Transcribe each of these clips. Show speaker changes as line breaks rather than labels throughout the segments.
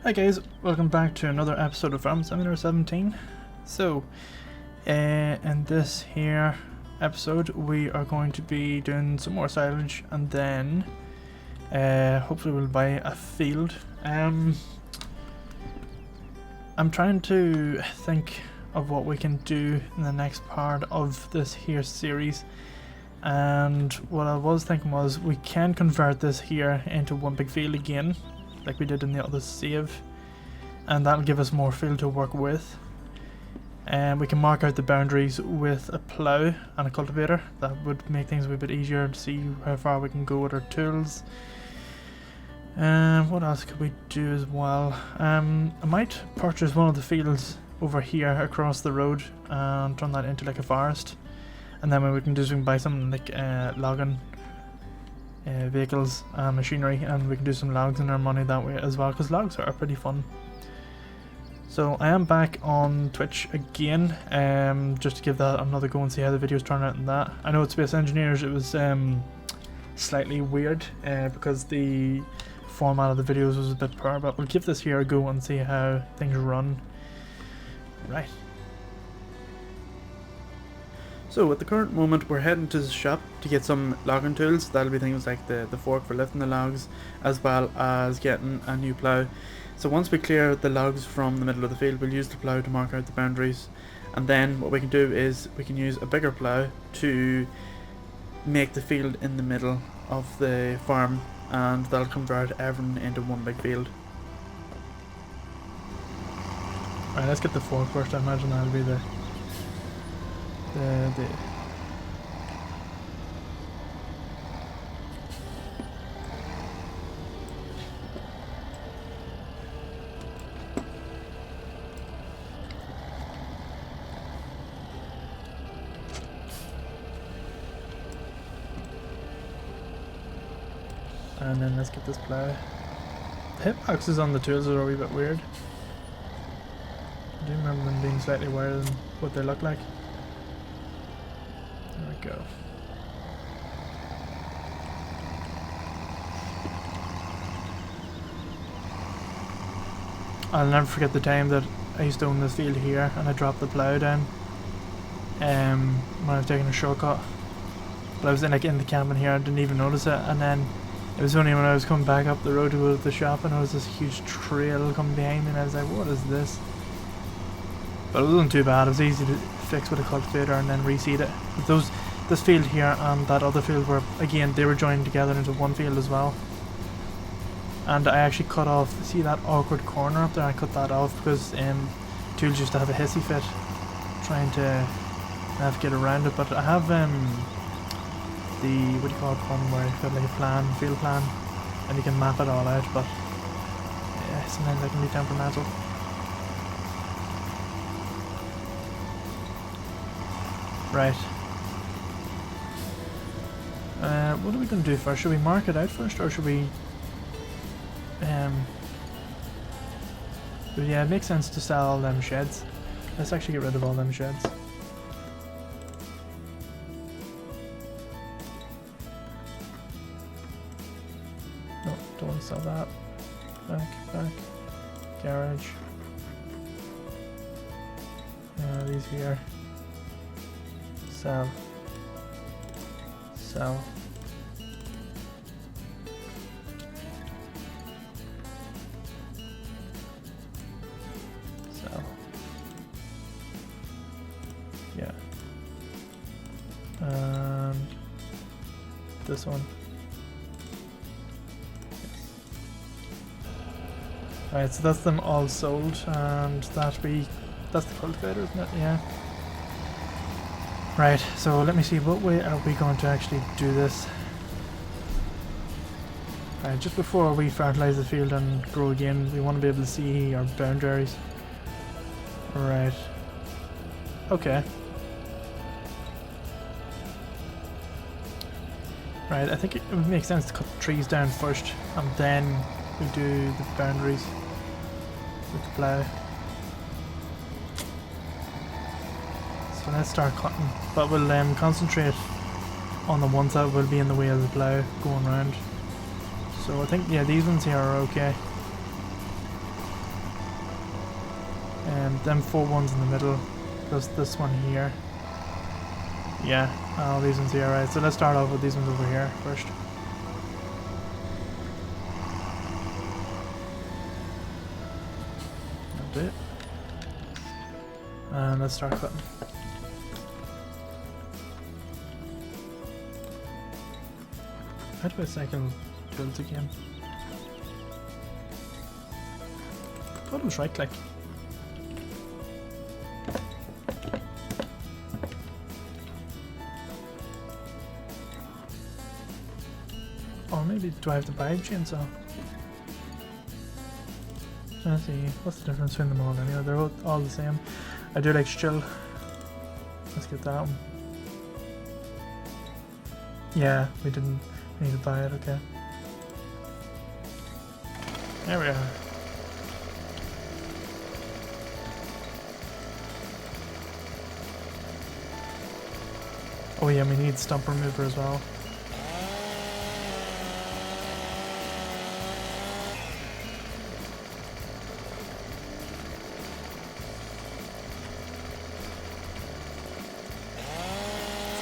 Hi guys, welcome back to another episode of Farm Simulator 17. So, in this here episode we are going to be doing some more silage and then hopefully we'll buy a field. I'm trying to think of what we can do in the next part of this here series, and what I was thinking was we can convert this here into one big field again like we did in the other save, and that'll give us more field to work with. And we can mark out the boundaries with a plough and a cultivator. That would make things a wee bit easier to see how far we can go with our tools. What else could we do as well? I might purchase one of the fields over here across the road and turn that into like a forest, and then what we can do is we can buy something like logging vehicles and machinery, and we can do some logs in our money that way as well, because logs are pretty fun. So I am back on Twitch again, just to give that another go and see how the videos turn out in that. I know at Space Engineers it was slightly weird because the format of the videos was a bit poor, but we'll give this here a go and see how things run. Right. So at the current moment we're heading to the shop to get some logging tools. That'll be things like the fork for lifting the logs, as well as getting a new plough. So once we clear the logs from the middle of the field, we'll use the plough to mark out the boundaries, and then what we can do is we can use a bigger plough to make the field in the middle of the farm, and that'll convert everything into one big field. Alright, let's get the fork first. I imagine that'll be the and then let's get this plough. The hitboxes on the tools are a wee bit weird. I do remember them being slightly wider than what they look like. There we go. I'll never forget the time that I used to own this field here and I dropped the plough down when I was taking a shortcut. But I was in the cabin here, I didn't even notice it, and then it was only when I was coming back up the road to go to the shop and there was this huge trail coming behind me, and I was like, what is this? But it wasn't too bad. It was easy to fix with a cultivator and then reseed it. But this field here and that other field were, again, they were joined together into one field as well. And I actually cut off, see that awkward corner up there? I cut that off because tools used to have a hissy fit trying to navigate around it. But I have the, what do you call it, one where you've got like a field plan, and you can map it all out, but yeah, sometimes that can be temperamental. Right. What are we going to do first? Should we mark it out first, or should we... But yeah, it makes sense to sell all them sheds. Let's actually get rid of all them sheds. No, don't want to sell that. Back. Garage. These here. Sell. Sell. Sell. Yeah. And this one. Alright, so that's them all sold, and that's the cultivator, isn't it? Yeah. Right, so let me see, what way are we going to actually do this? Right, just before we fertilise the field and grow again, we want to be able to see our boundaries. Right. Okay. Right, I think it would make sense to cut the trees down first, and then we do the boundaries with the plough. So let's start cutting, but we'll concentrate on the ones that will be in the way of the plough going round. So I think, yeah, these ones here are okay. Them 4 ones in the middle, plus this one here. Yeah, all these ones here, right. So let's start off with these ones over here first. That's it. And let's start cutting. How do I cycle builds again? I thought it was right click. Or maybe do I have to buy a chainsaw? Let's see, what's the difference between them all anyway? They're all the same. I do like chill. Let's get that one. Yeah, we didn't need to buy it, okay. There we are. Oh yeah, we need stump remover as well.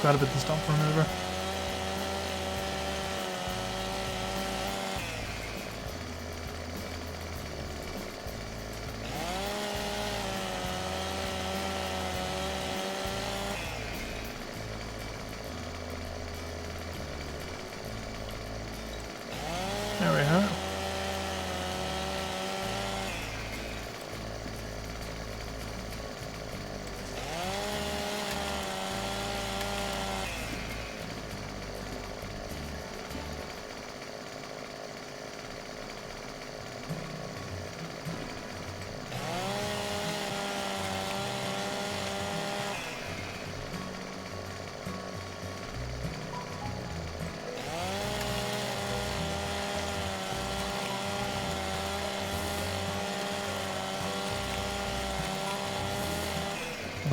Forgot about the stump remover. There we are.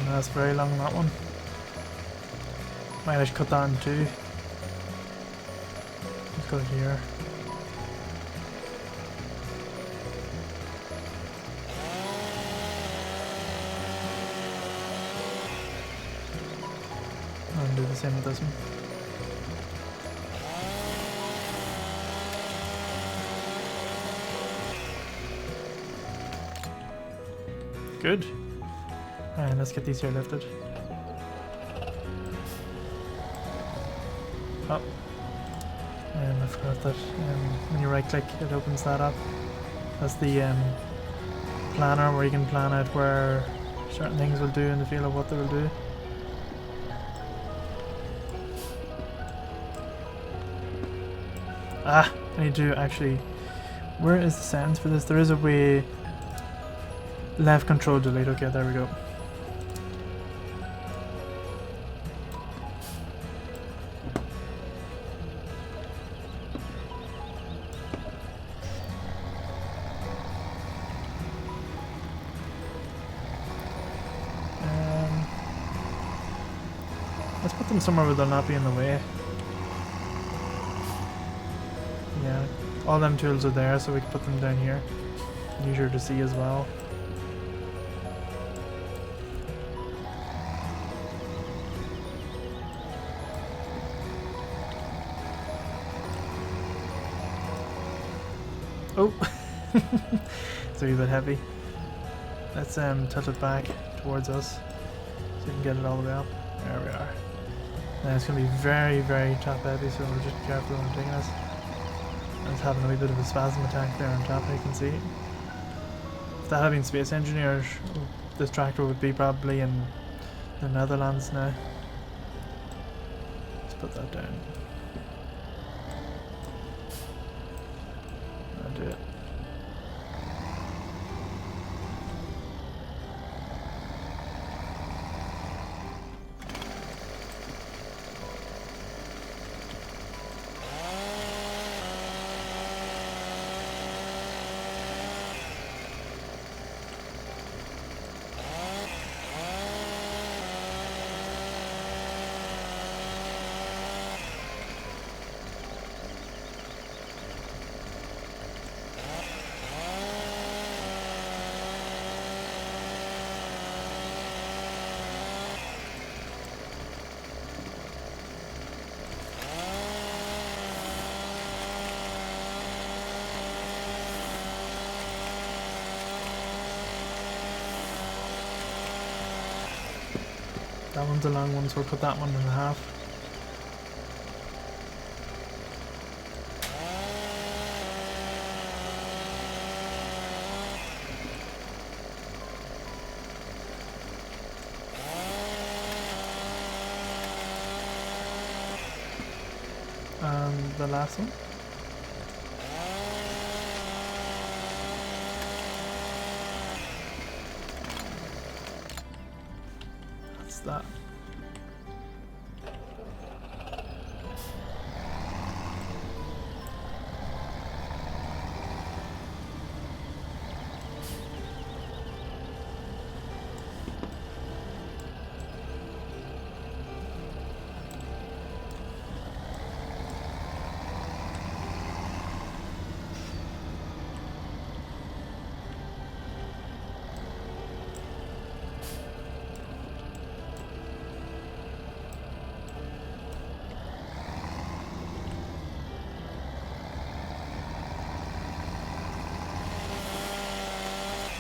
That's very long, that one. Might actually cut that in two. Let's go here. And do the same with this one. Good. And let's get these here lifted. Oh. And I forgot that when you right click it opens that up. That's the planner where you can plan out where certain things will do and the feel of what they will do. Ah! I need to actually... Where is the settings for this? There is a way... Left control delete, okay, there we go. Let's put them somewhere where they'll not be in the way. Yeah, all them tools are there, so we can put them down here. Easier to see as well. Oh! It's a wee bit heavy. Let's tilt it back towards us so we can get it all the way up. There we are. Now it's going to be very, very top heavy, so we're just careful when we're taking this. I was having a wee bit of a spasm attack there on top, you can see. If that had been Space Engineers, this tractor would be probably in the Netherlands now. Let's put that down. I'll do it. That one's a long one, so we'll put that one in half. And the last one. That's that.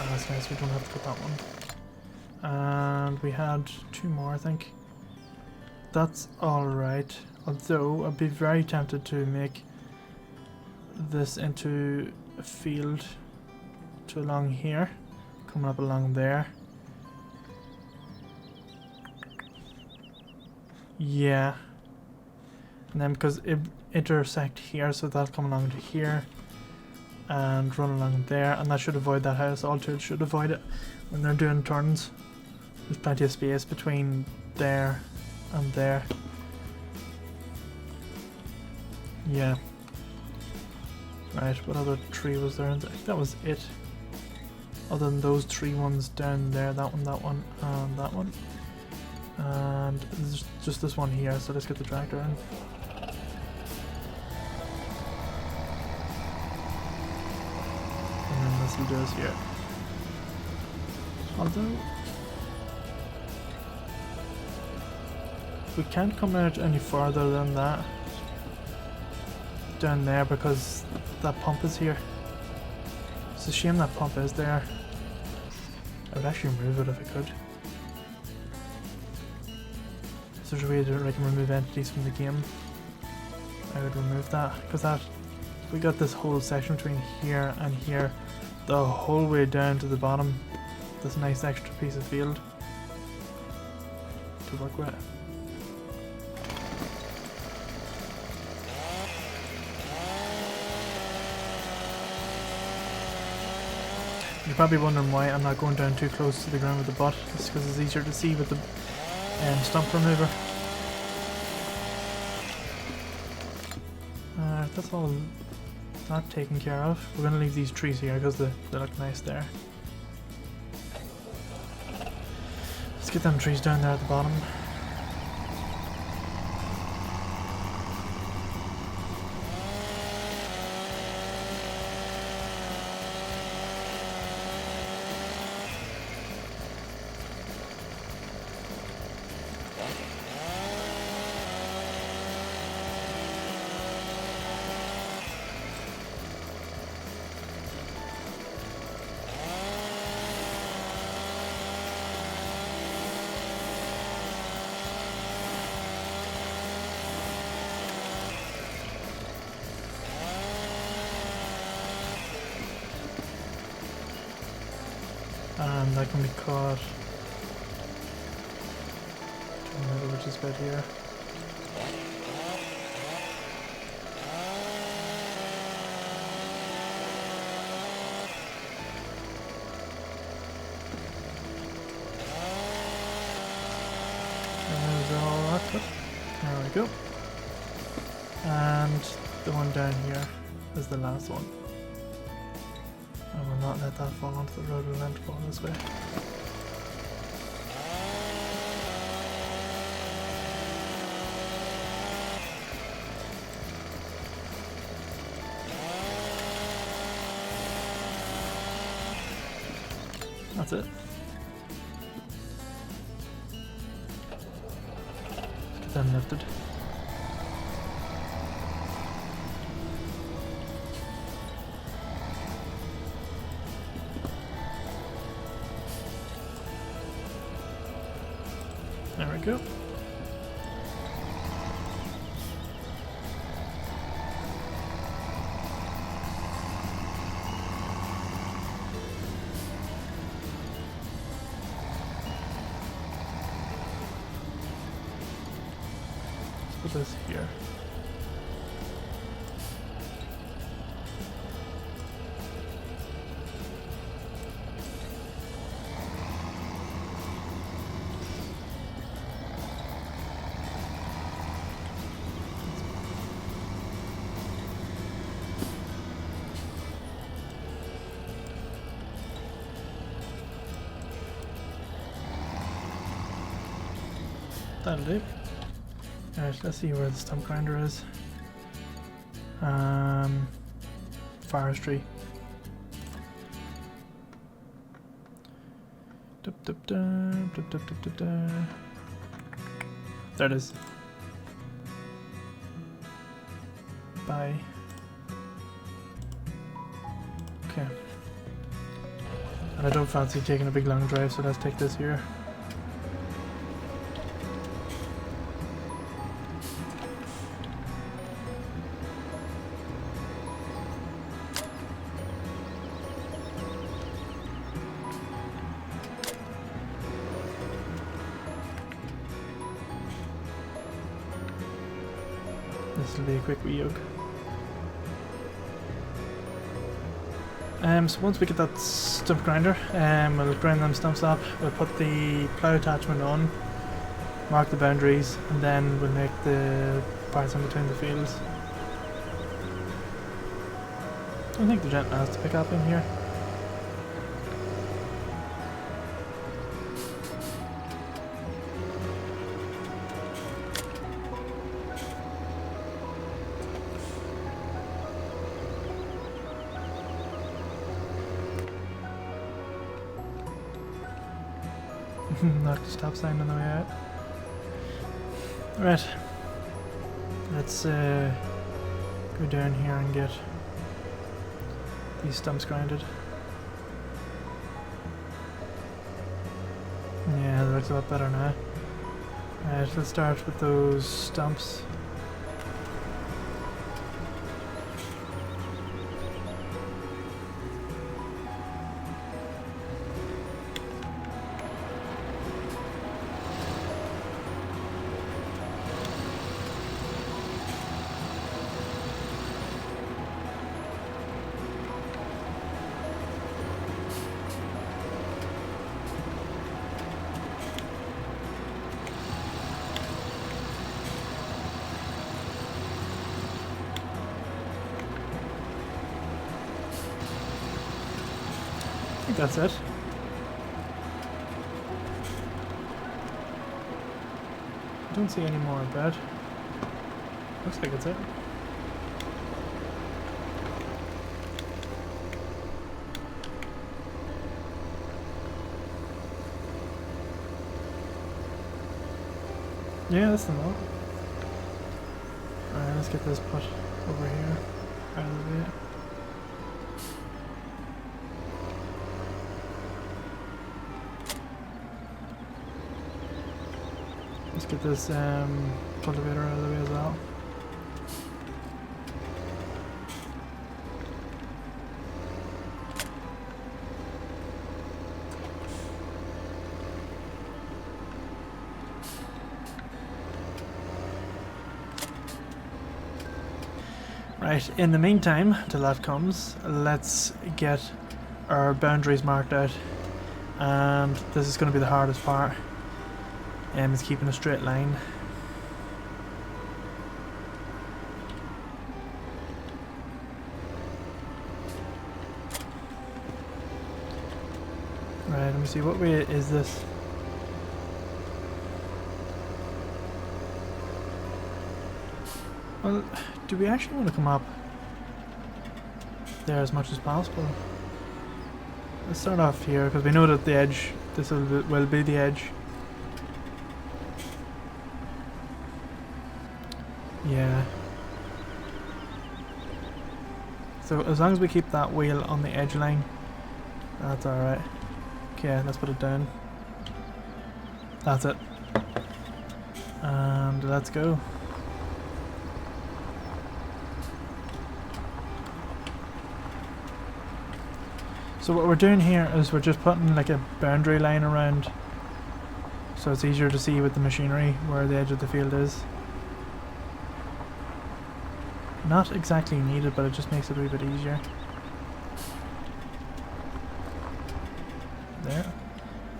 That's nice, we don't have to put that one. And we had 2 more, I think. That's alright. Although, I'd be very tempted to make this into a field to along here, coming up along there. Yeah. And then because it intersect here, so that'll come along to here. And run along there, and that should avoid that house. All tools should avoid it when they're doing turns. There's plenty of space between there and there. Yeah. Right, what other tree was there? I think that was it. Other than those 3 ones down there, that one, and that one. And there's just this one here, so let's get the tractor in. This will do us here. Although we can't come out any farther than that down there because that pump is here. It's a shame that pump is there. I would actually remove it if I could. If there's a way that I can remove entities from the game, I would remove that, because that we got this whole section between here and here, the whole way down to the bottom. This nice extra piece of field to work with. You're probably wondering why I'm not going down too close to the ground with the butt. It's because it's easier to see with the stump remover. That's all that taken care of. We're going to leave these trees here because they look nice there. Let's get them trees down there at the bottom. And that can be caught to the middle, which is about here. And there's all that stuff. There we go. And the one down here is the last one. I will not let that fall onto the road, we'll let it fall this way. That's it. Let's get them lifted. There we go. Let's put this here. That'll do. Alright, let's see where the stump grinder is. Forestry. There it is. Bye. Okay. And I don't fancy taking a big long drive, so let's take this here. This will be a quick wee yoke. So once we get that stump grinder, we'll grind them stumps up, we'll put the plough attachment on, mark the boundaries, and then we'll make the parts in between the fields. I don't think the gent has to pick up in here. Knock the stop sign on the way out. Right. Let's go down here and get these stumps grinded. Yeah, that looks a lot better now. Right, let's start with those stumps. I think that's it. I don't see any more of that. Looks like it's it. Yeah, that's the note. Alright, let's get this put over here. Out of the way. Let's get this cultivator out of the way as well. Right, in the meantime, till that comes, let's get our boundaries marked out. And this is going to be the hardest part. Is keeping a straight line. Right, let me see, what way is this? Well, do we actually want to come up there as much as possible? Let's start off here, because we know that the edge, this will be the edge. Yeah. So as long as we keep that wheel on the edge line, that's alright. Okay, let's put it down. That's it. And let's go. So what we're doing here is we're just putting like a boundary line around, so it's easier to see with the machinery where the edge of the field is. Not exactly needed, but it just makes it a wee bit easier. There.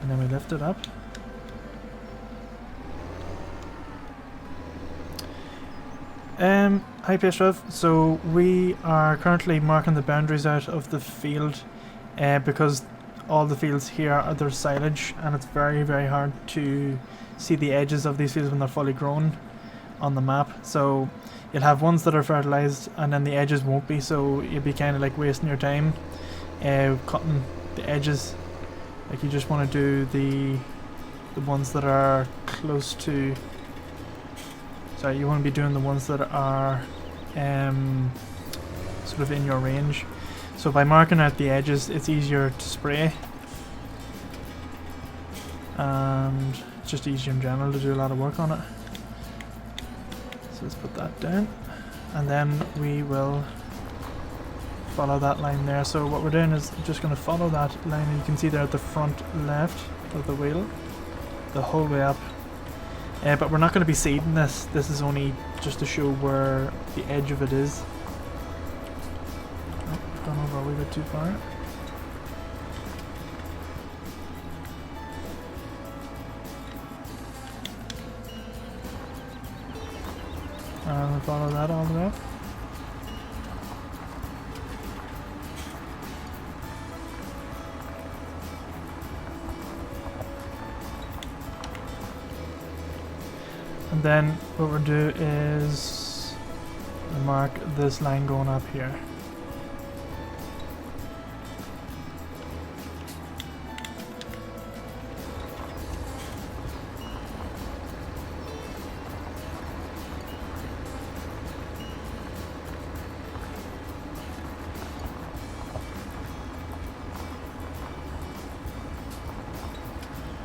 And then we lift it up. Hi Pastrev, so we are currently marking the boundaries out of the field because all the fields here are their silage, and it's very hard to see the edges of these fields when they're fully grown on the map. So you'll have ones that are fertilized and then the edges won't be, so you'll be kind of like wasting your time cutting the edges. Like you just want to do the ones that are close to, sorry, you want to be doing the ones that are sort of in your range. So by marking out the edges, it's easier to spray, and it's just easier in general to do a lot of work on it. So let's put that down, and then we will follow that line there. So what we're doing is just going to follow that line, and you can see there at the front left of the wheel, the whole way up. But we're not going to be seeding this. This is only just to show where the edge of it is. Oh, I've gone over a wee bit too far. And we'll follow that all the way up. And then what we'll do is mark this line going up here.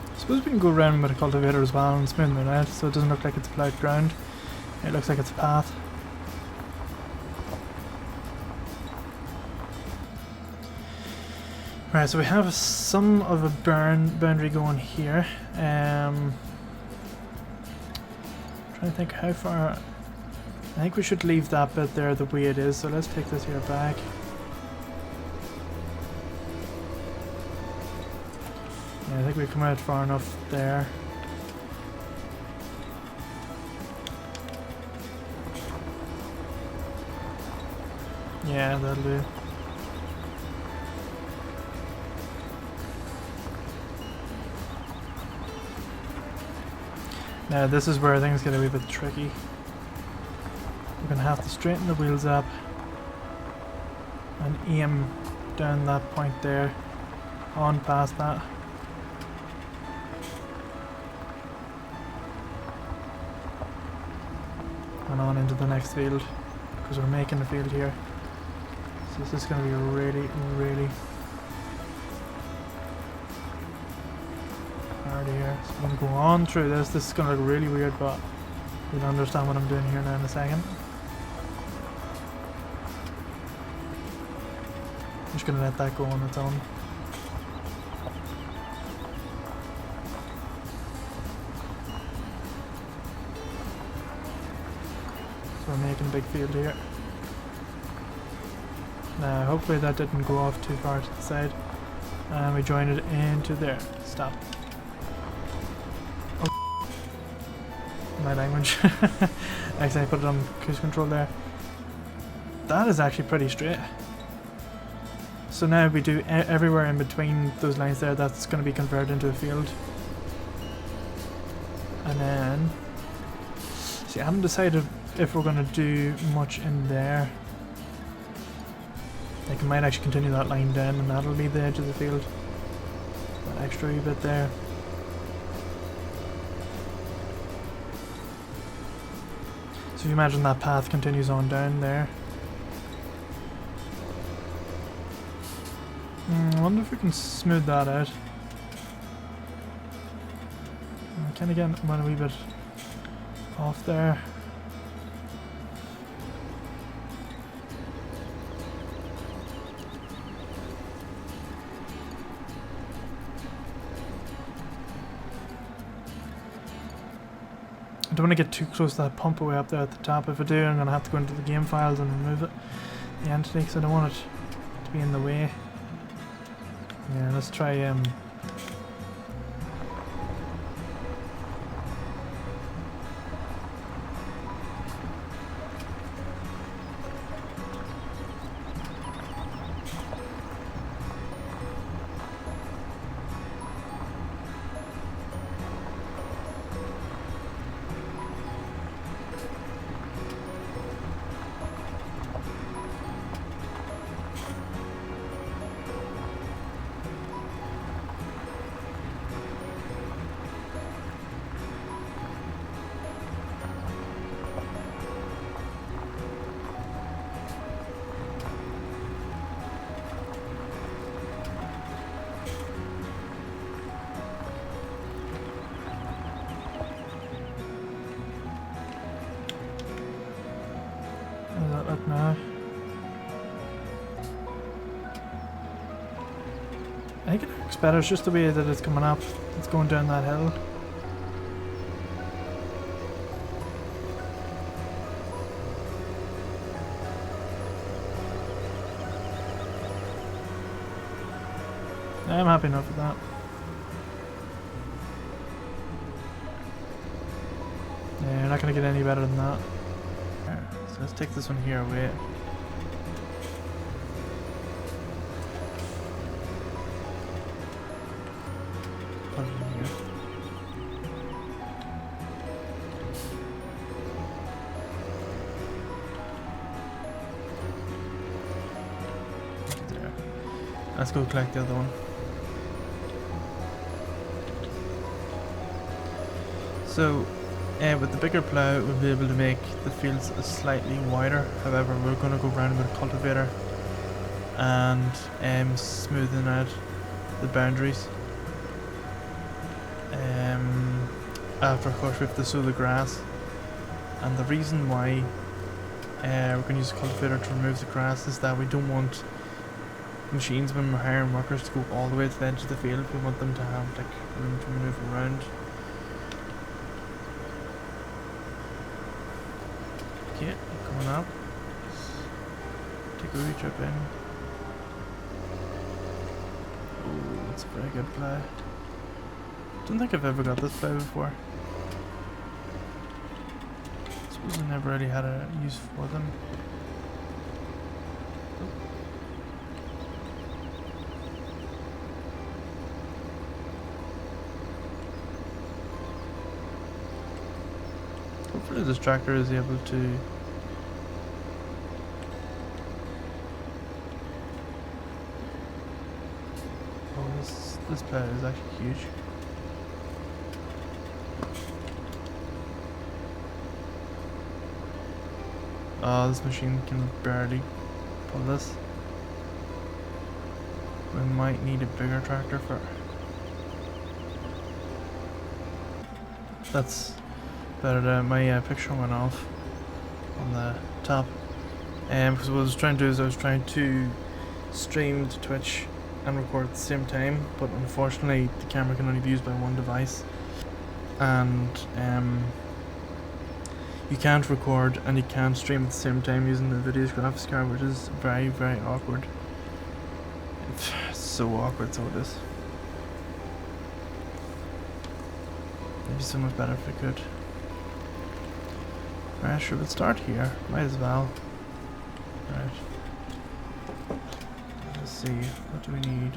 I suppose we can go around with a cultivator as well and smoothen it out so it doesn't look like it's plowed ground. It looks like it's a path. Right, so we have some of a boundary going here. Trying to think how far. I think we should leave that bit there the way it is, so let's take this here back. I think we've come out far enough there. Yeah, that'll do. Now this is where things get a wee bit tricky. We're going to have to straighten the wheels up and aim down that point there, on past that. And on into the next field, because we're making a field here. So this is going to be really hard here. So I'm going to go on through this. This is going to look really weird, but you'll understand what I'm doing here now in a second. I'm just going to let that go on its own. We're making a big field here. Now hopefully that didn't go off too far to the side. And we join it into there. Stop. Oh. My language. Actually I put it on cruise control there. That is actually pretty straight. So now we do everywhere in between those lines there, that's going to be converted into a field. And then, see, I haven't decided if we're going to do much in there. Like, I might actually continue that line down and that'll be the edge of the field. That extra wee bit there. So if you imagine that path continues on down there. I wonder if we can smooth that out. I kind of get a wee bit off there. I don't want to get too close to that pump away up there at the top. If I do, I'm going to have to go into the game files and remove it, the entity, because I don't want it to be in the way. Yeah, let's try that up now. I think it looks better. It's just the way that it's coming up. It's going down that hill. I'm happy enough with that. Yeah, you're not going to get any better than that. So let's take this one here away. Put it in here. There. Let's go collect the other one. So, with the bigger plough, we'll be able to make the fields slightly wider. However, we're going to go around with a cultivator and smoothing out the boundaries. After, of course, we have to sow the grass. And the reason why we're going to use a cultivator to remove the grass is that we don't want machines, when we're hiring workers, to go all the way to the edge of the field. We want them to have like room to manoeuvre around. Okay, coming up. Take a wee trip in. Oh, that's a very good plough. Don't think I've ever got this plough before. Suppose I never really had a use for them. Hopefully this tractor is able to this plough is actually huge. Oh, this machine can barely pull this. We might need a bigger tractor for it. That's better. My picture went off on the top. Because what I was trying to do is I was trying to stream to Twitch and record at the same time, but unfortunately the camera can only be used by one device, and you can't record and you can't stream at the same time using the video's graphics card, which is very, very awkward. It's so awkward, so it is. It'd be so much better if we could. Alright, sure, we'll start here. Might as well. Alright. Let's see, what do we need?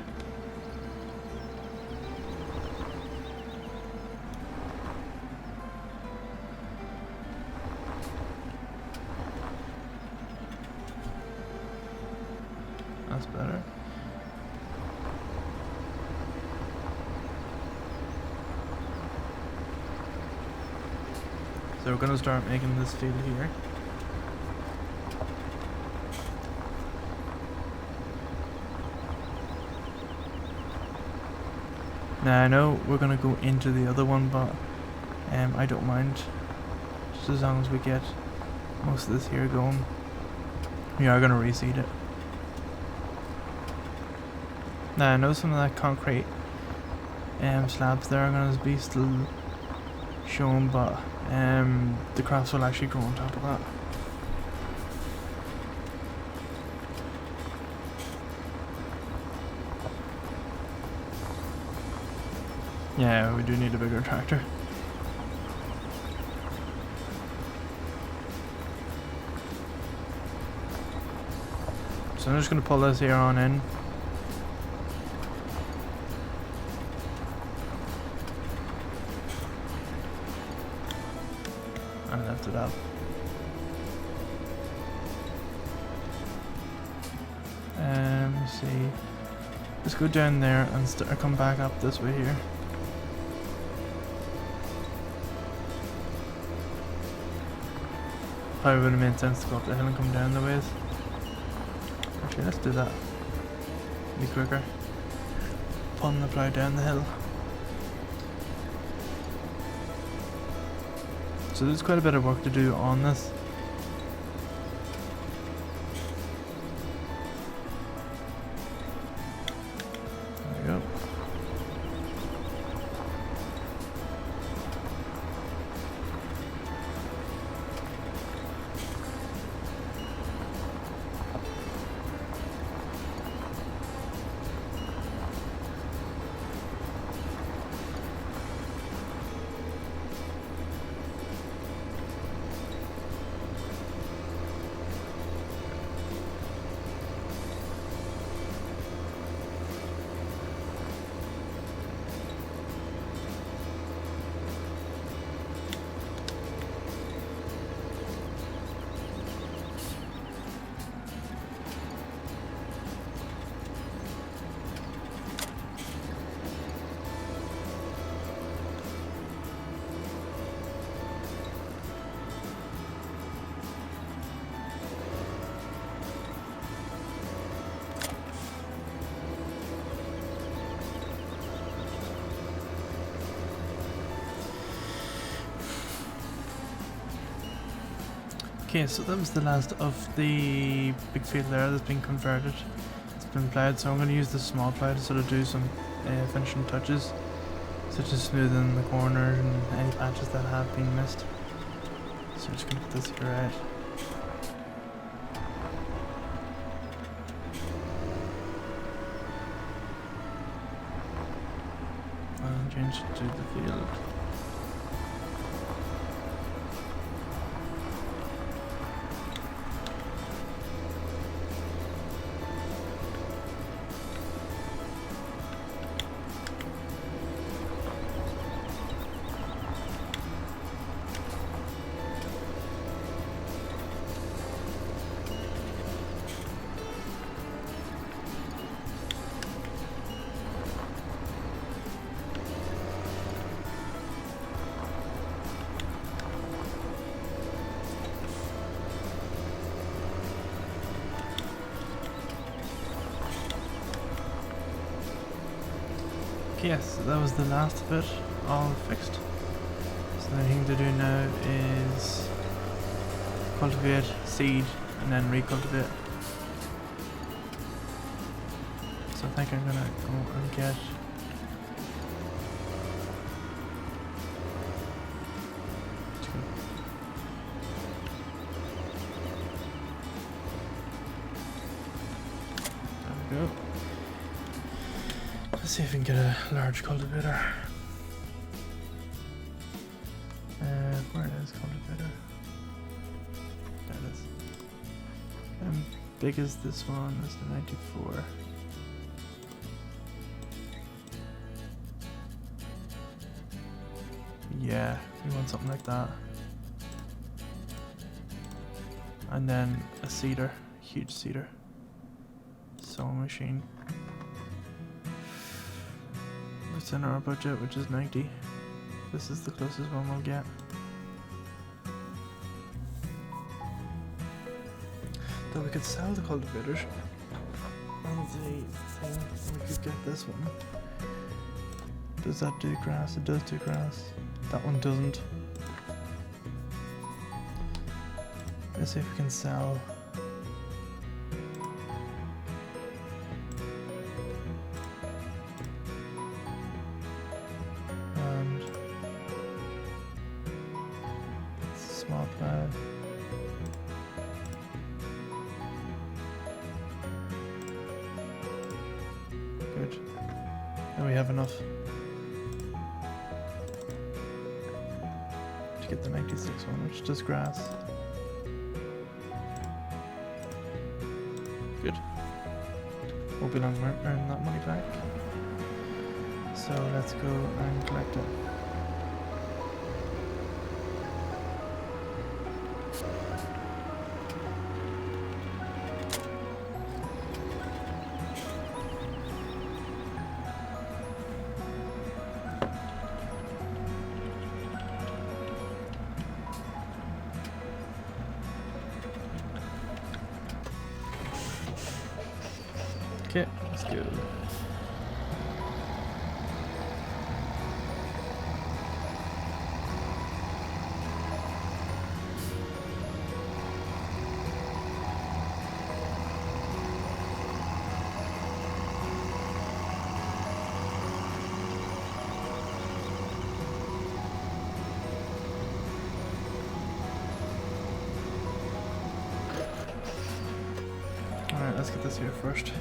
That's better. So we're gonna start making this field here. Now I know we're gonna go into the other one, but I don't mind just as long as we get most of this here going. We are going to reseed it. Now I know some of that concrete slabs there are going to be still shown, but the crops will actually grow on top of that. Yeah, we do need a bigger tractor. So I'm just going to pull this here on in. And lift it up. Let's see. Let's go down there and come back up this way here. Probably would have made sense to go up the hill and come down the ways. Actually, let's do that. Be quicker. Pulling the plough down the hill. So there's quite a bit of work to do on this. There we go. Okay, so that was the last of the big field there that's been converted. It's been ploughed, so I'm going to use the small plough to sort of do some finishing touches, such as smoothing the corners and any patches that have been missed. So I'm just going to put this here out. And change it to the field. Yes, so that was the last of it, all fixed. So the only thing to do now is cultivate, seed, and then recultivate. So I think I'm gonna go and get there we go. Let's see if we can get a large cultivator. Where is cultivator? There it is. How big is this one? That's the 94. Yeah, we want something like that. And then a seeder, huge seeder. Sewing machine. It's in our budget, which is 90. This is the closest one we'll get. Though we could sell the cultivators on the thing, we could get this one. Does that do grass? It does do grass. That one doesn't. Let's see if we can sell. And it's a small plow. Good. And we have enough to get the 96 one, which does grass. Good. Won't be long to earn that money back. So let's go and collect it. Okay, let's go. Alright, let's get this here first.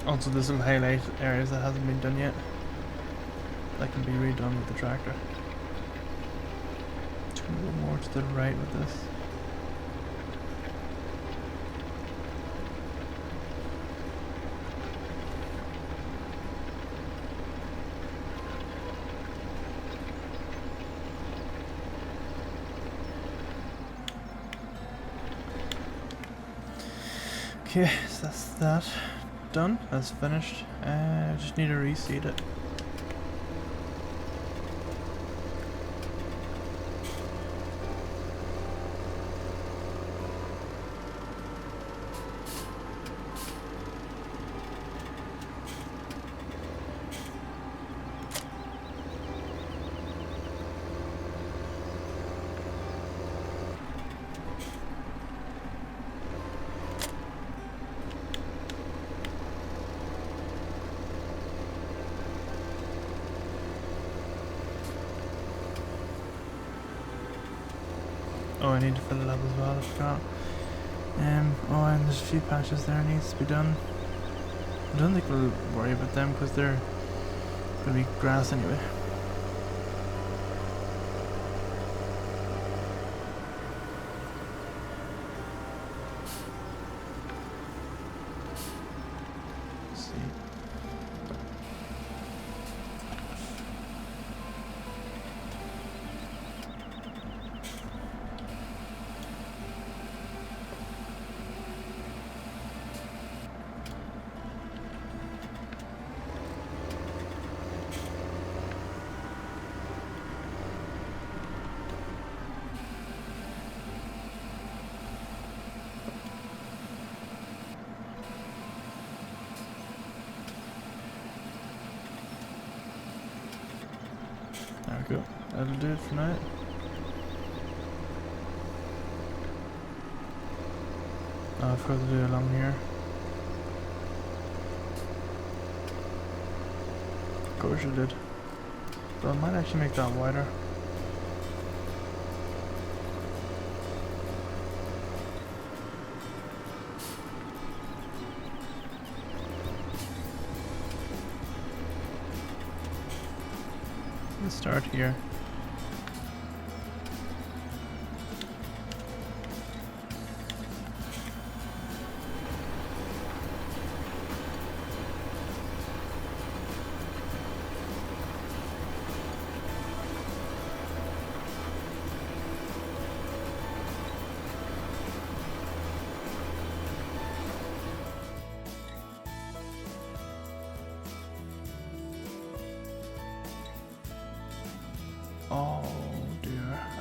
Also, this will highlight areas that hasn't been done yet. That can be redone with the tractor. Just gonna go more to the right with this. Okay, so that's that. Done. That's finished. Just need to reseed it. Oh, I need to fill it up as well, I forgot. Oh, and there's a few patches there needs to be done. I don't think we'll worry about them because they're going to be grass anyway. Let's see. There we go. That'll do it for now. Oh, I forgot to do it along here. Of course I did. But I might actually make that wider. Let's start here.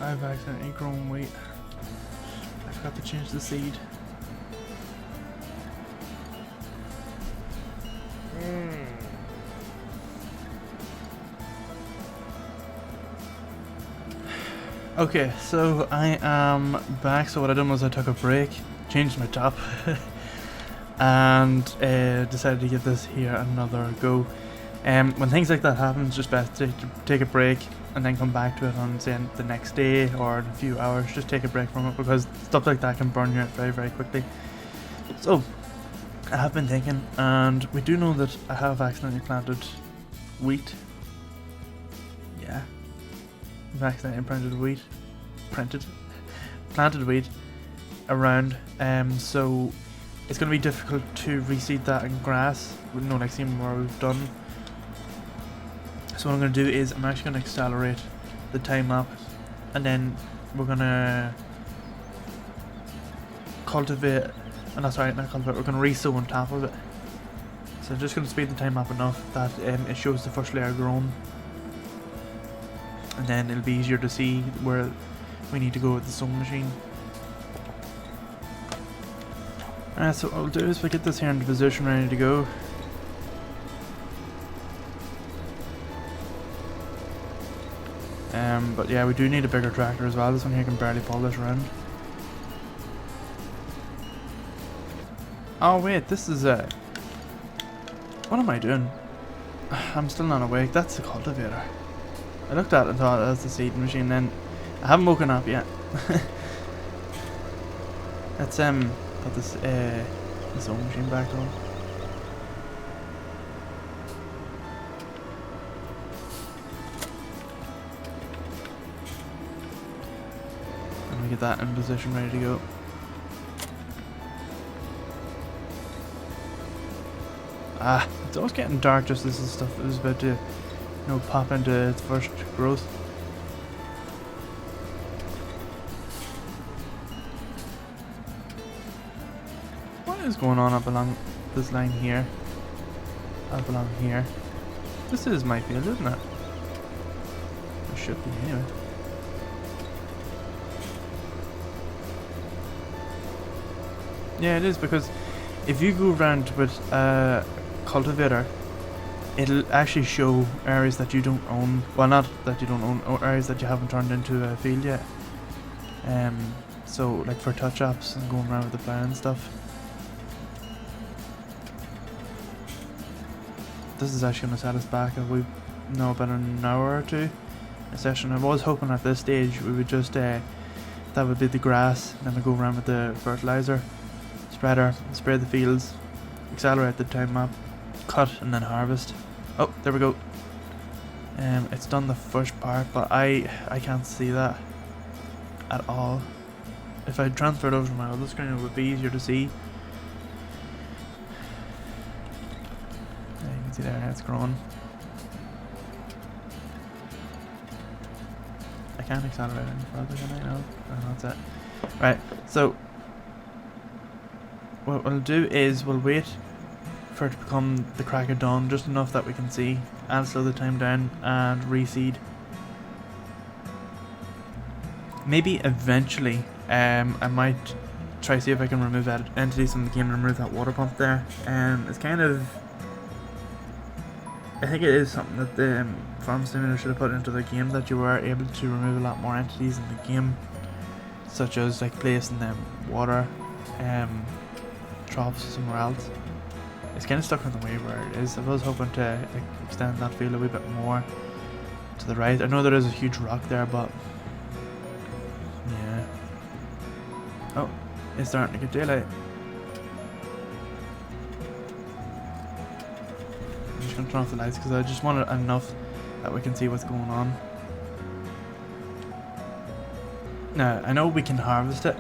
I've accidentally grown wheat. I forgot to change the seed. Okay, so I am back. So what I done was I took a break, changed my top, and decided to give this here another go. When things like that happen, it's just best to take a break and then come back to it on, say, the next day or in a few hours. Just take a break from it, because stuff like that can burn you out very, very quickly. So I have been thinking, and we do know that I have accidentally planted wheat. Yeah, I've accidentally planted wheat around. So it's going to be difficult to reseed that in grass with no like seeing where we've done. So what I'm going to do is I'm actually going to accelerate the time up, and then we're going to cultivate, and that's right, not cultivate, we're going to re-sow on top of it. So I'm just going to speed the time up enough that it shows the first layer grown, and then it'll be easier to see where we need to go with the sowing machine. Alright, so what I'll do is we'll get this here into position, ready to go. But yeah, we do need a bigger tractor as well. This one here can barely pull this around. Oh wait, this is a... What am I doing? I'm still not awake. That's the cultivator. I looked at it and thought that's the seeding machine, then I haven't woken up yet. Let's put this sewing machine back on. And we get that in position, ready to go. Ah, it's always getting dark just as this stuff is about to, you know, pop into its first growth. What is going on up along this line here? Up along here. This is my field, isn't it? It should be anyway. Yeah, it is, because if you go around with a cultivator, it'll actually show areas that you don't own. Well, not that you don't own, or areas that you haven't turned into a field yet. So like for touch-ups and going around with the plow and stuff. This is actually going to set us back if we know about an hour or two a session. I was hoping at this stage we would just that would be the grass, and then we go around with the fertilizer spreader, spray the fields, accelerate the time up, cut, and then harvest. Oh, there we go. It's done the first part, but I can't see that at all. If I transferred over to my other screen, it would be easier to see. Yeah, you can see there, it's growing. I can't accelerate any further, can I? No, that's it. Right, so what we'll do is we'll wait for it to become the crack of dawn, just enough that we can see, and slow the time down and reseed. Maybe eventually I might try to see if I can remove that entities from the game and remove that water pump there. It's kind of, I think it is something that the farm simulator should have put into the game, that you were able to remove a lot more entities in the game, such as like placing them water troughs somewhere else. It's kind of stuck in the way where it is. I was hoping to extend that field a wee bit more to the right. I know there is a huge rock there, but yeah. Oh, it's starting to get daylight. I'm just gonna turn off the lights because I just want it enough that we can see what's going on. Now, I know we can harvest it,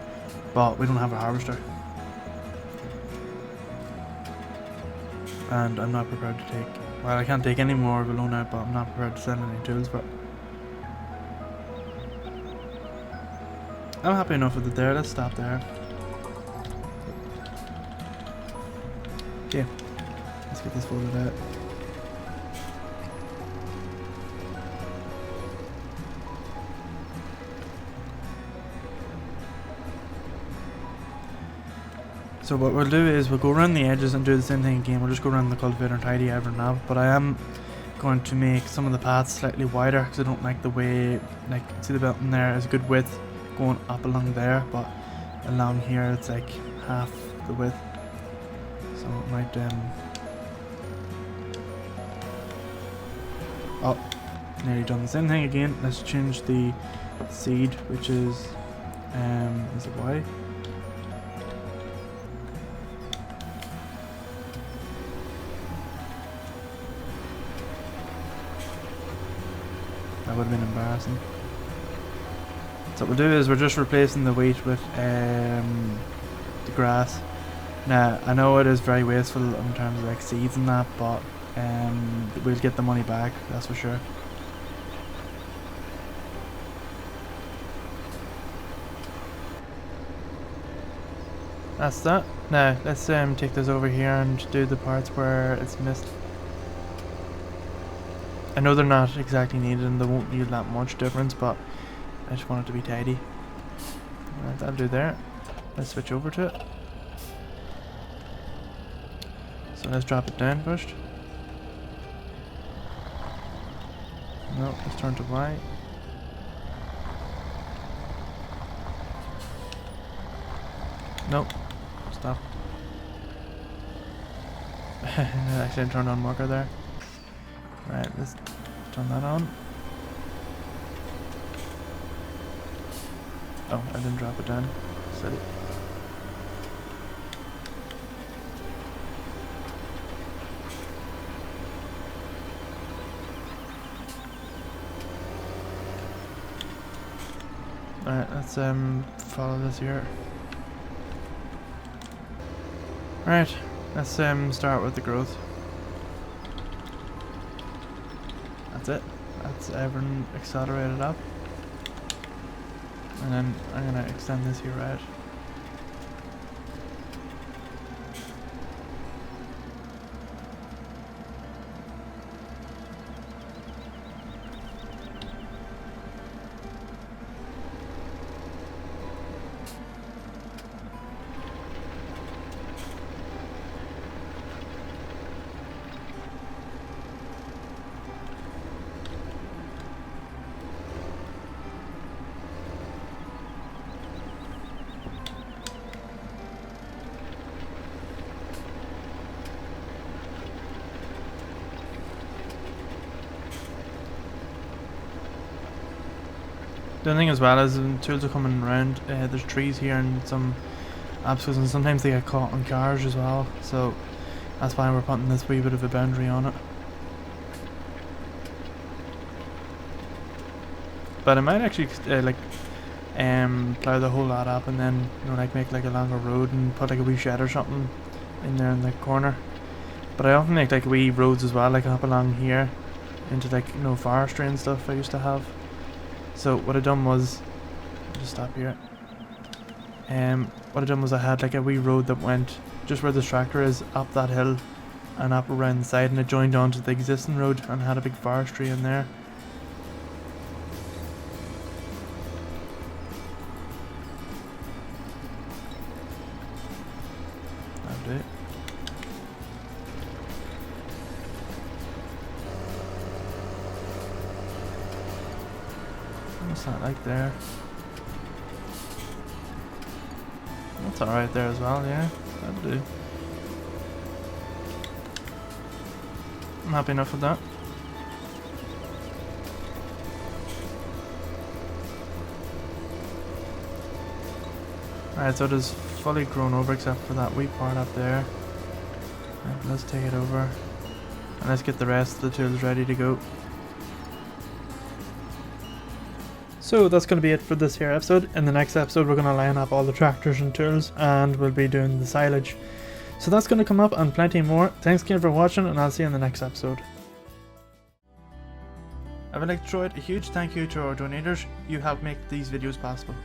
but we don't have a harvester. And I'm not prepared to take, well, I can't take any more below now, but I'm not prepared to send any tools, but I'm happy enough with it there. Let's stop there. Okay, let's get this folded out. So what we'll do is we'll go around the edges and do the same thing again. We'll just go around the cultivator and tidy everything up. But I am going to make some of the paths slightly wider because I don't like the way, like, see the belt in there is a good width going up along there, but along here it's like half the width. So it might oh, nearly done the same thing again. Let's change the seed, which is it Y? That would have been embarrassing. So what we'll do is we're just replacing the wheat with the grass. Now I know it is very wasteful in terms of like seeds and that, but we'll get the money back, that's for sure. That's that. Now let's take this over here and do the parts where it's missed. I know they're not exactly needed and they won't need that much difference, but I just want it to be tidy. Alright, that'll do there. Let's switch over to it. So let's drop it down first. No, let's turn to Y. Nope. Stop. Actually, I turned on marker there. Right, let's turn that on. Oh, I didn't drop it down. Set it. Alright, let's follow this here. Alright, let's start with the growth. That's it. That's everything accelerated up. And then I'm gonna extend this here out. The other thing as well is when tools are coming around, there's trees here and some obstacles, and sometimes they get caught on cars as well, so that's why we're putting this wee bit of a boundary on it. But I might actually plough the whole lot up and then, you know, like make like a longer road and put like a wee shed or something in there in the corner. But I often make like wee roads as well, like up along here into like, you know, forestry and stuff I used to have. So what I done was, I'll just stop here. What I done was I had like a wee road that went just where the tractor is, up that hill and up around the side, and it joined onto the existing road and had a big forestry in there. That'll do it. What's that like there? That's alright there as well, yeah. That'll do. I'm happy enough with that. Alright, so it is fully grown over except for that wee part up there. Right, let's take it over. And let's get the rest of the tools ready to go. So that's going to be it for this here episode. In the next episode we're going to line up all the tractors and tools and we'll be doing the silage. So that's going to come up and plenty more. Thanks again for watching and I'll see you in the next episode. I would like to throw out a huge thank you to our donators. You help make these videos possible.